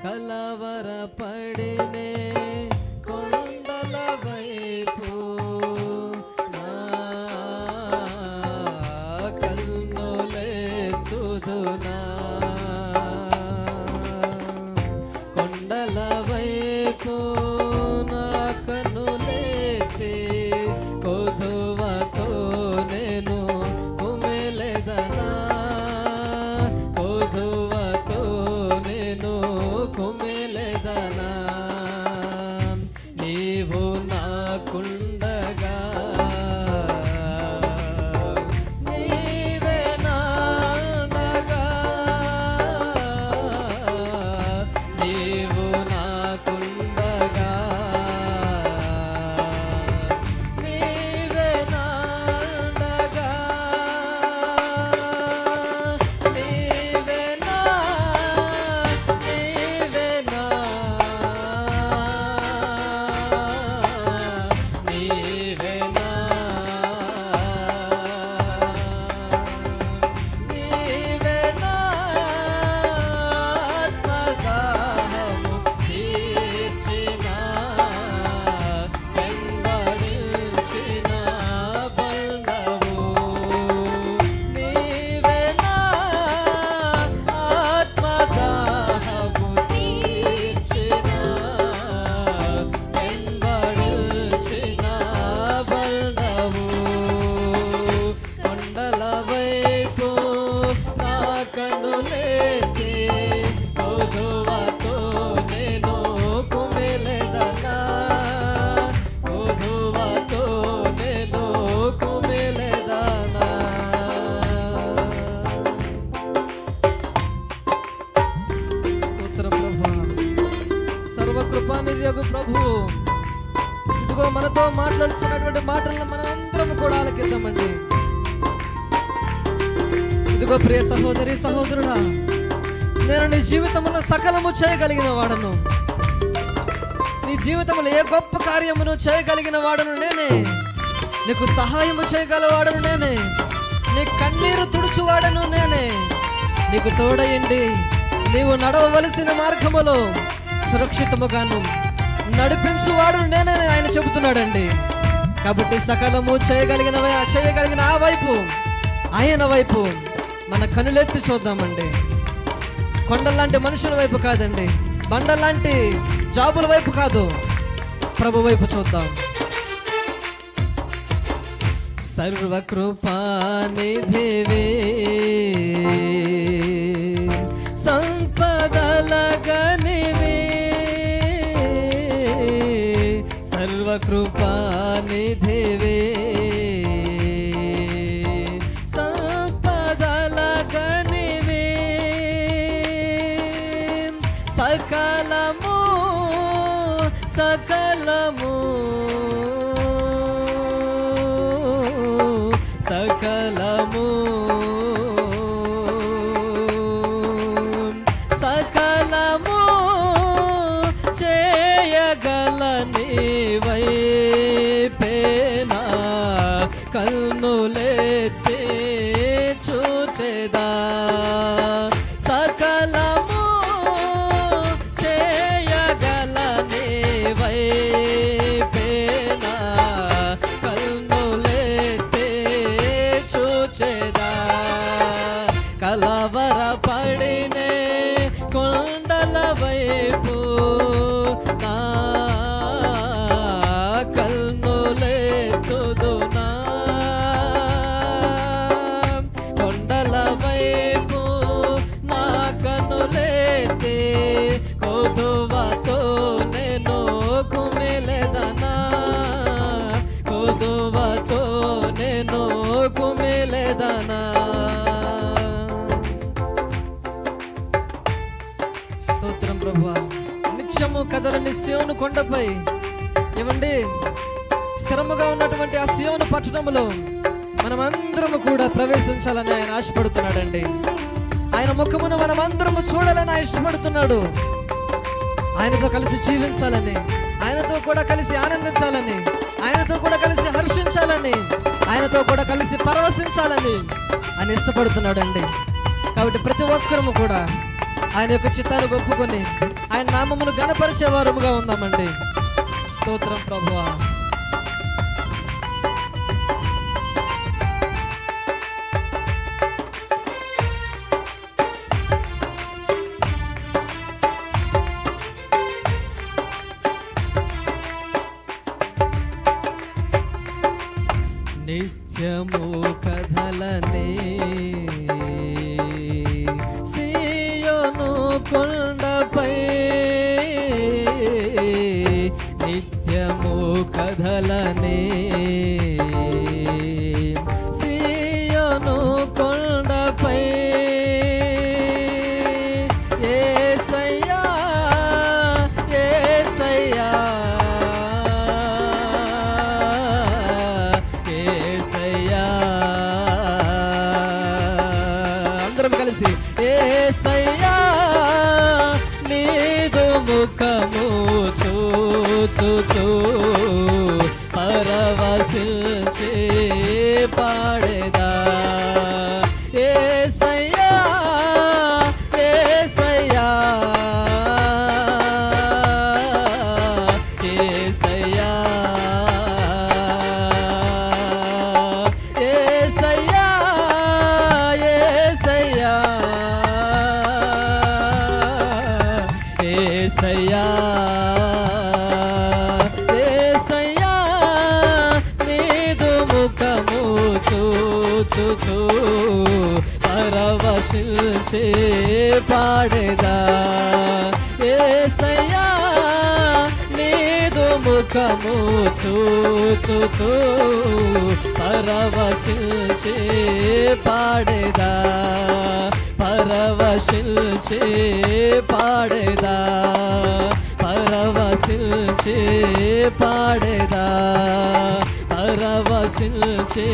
కలవరపడినే కొండల వైపు నా కన్నులెత్తుదునా, కొండల వైపు నా కన్నులెత్తి కొదువతో నేను కుమిలెదనా, కొదువతో నేను కుమిలెదనా. నీవు నాకుండగా నీవే నాండగా, నీవు నాకుండగా నీవే నాండగా, నీవే నా నీవే నా నీవే నా నీవే నా ఆత్మదాహము తీర్చిన వెంబడించిన బండవు, నీవే నా ఆత్మదాహము తీర్చిన వెంబడించిన బండవు. కొండల వైపు నా కన్నులెత్తి కొదువతో నేను కుమిలెదనా, కొదువతో నేను కుమిలెదనా. స్తోత్రం ప్రభువా. సర్వకృపానిధి యగు ప్రభువు, ఇదిగో మనతో మాట్లాడుతున్నటువంటి మాటలను మనందరం కూడా ఆలకిద్దామండి. ఇదిగో ప్రియ సహోదరి సహోదరుడా, నేను నీ జీవితంలో సకలము చేయగలిగిన వాడను, నీ జీవితంలో ఏ గొప్ప కార్యమును చేయగలిగిన వాడను నేనే, నీకు సహాయము చేయగలవాడను నేనే, నీ కన్నీరు తుడుచువాడను నేనే, నీకు తోడయండి నీవు నడవవలసిన మార్గములో సురక్షితముగాను నడిపించువాడు నేనే ఆయన చెబుతున్నాడండి. కాబట్టి సకలము చేయగలిగిన ఆ వైపు, ఆయన వైపు మన కనులెత్తి చూద్దామండి. కొండలాంటి మనుషుల వైపు కాదండి, బండలాంటి జాబుల వైపు కాదు, ప్రభు వైపు చూద్దాం. సర్వకృపానిధివే సంపదలగనివే, సర్వకృపానిధివే సంపదలగనివే, సకలము సకలము సకలము సకలము చేయగలని వైపేనా కన్నులెత్తి చూచెదా, సకలము చేయగలని వైపేనా కన్నులెత్తి చూచెదా. కలవరపడినే కొండల వైపు నా కన్నులెత్తుదునా, కొండల వైపు నా కన్నులెత్తి కొదువతో నేను కుమిలెదనా, కొదువతో నేను కుమిలెదనా. స్తోత్రం ప్రభువా. నిత్యము కదలని సియోను కొండపై ఏమండి స్థిరముగా ఉన్నటువంటి ఆ సియోను పట్టణములో మనమందరము కూడా ప్రవేశించాలని ఆయన ఆశపడుతున్నాడండి. ఆయన ముఖమును మనమందరము చూడాలని ఆయన ఇష్టపడుతున్నాడు. ఆయనతో కలిసి జీవించాలని, ఆయనతో కూడా కలిసి ఆనందించాలని, ఆయనతో కూడా కలిసి హర్షించాలని, ఆయనతో కూడా కలిసి పరవశించాలని ఆయన ఇష్టపడుతున్నాడు అండి. కాబట్టి ప్రతి ఒక్కరము కూడా ఆయన యొక్క చిత్తాన్ని ఒప్పుకొని ఆయన నామమును గణపరిచే వారముగా ఉందామండి. స్తోత్రం ప్రభువా. నిత్యము కథలనే సీయోను కొండపై, నిత్యము కథలనే సీయోను కొండపై, యేసయ్యా యేసయ్యా యేసయ్యా, అందరం కలిసి యేసయ్యా నీదు ముఖము చూచుచు పరవశించి పాడేదా. యేసయ్యా యేసయ్యా యేసయ్యా యేసయ్యా యేసయ్యా యేసయ్యా యేసయ్యా నీదు ముఖము చూచుచు పరవశించి పాడేదా. యేసయ్యా నీదు ముఖము చూచుచు పరవశించి పాడేదా, పరవశించి పాడేదా, పరవశించి పాడేదా, పరవశించి